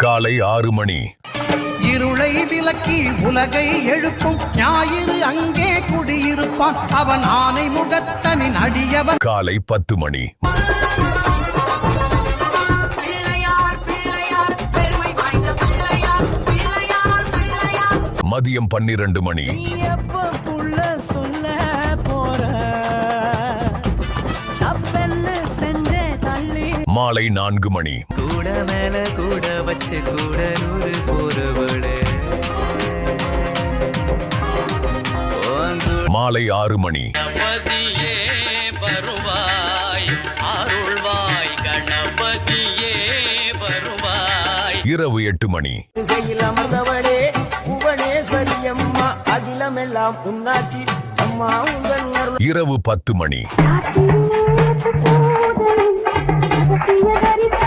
காலை 6 மணி. இருளை விலக்கி உலகை எழுப்பும் ஞாயிறு அங்கே குடியிருப்பான் அவன் ஆனை முகத்தனின் அடியவன். காலை 10 மணி. மதியம் 12 மணி. மாலை 4 மணி. கூட மேல கூட வச்சு கூட நூறு போறவளே. மாலை 6 மணி. கணபதியே வருவாய் அருள்வாய் கணபதியே வருவாய். இரவு 8 மணி. அமர்ந்தவளே புவனேஸ்வரி அம்மா அகிலமெல்லாம் உன்னாட்சி அம்மா உங்கள். இரவு 10 மணி. Thank you.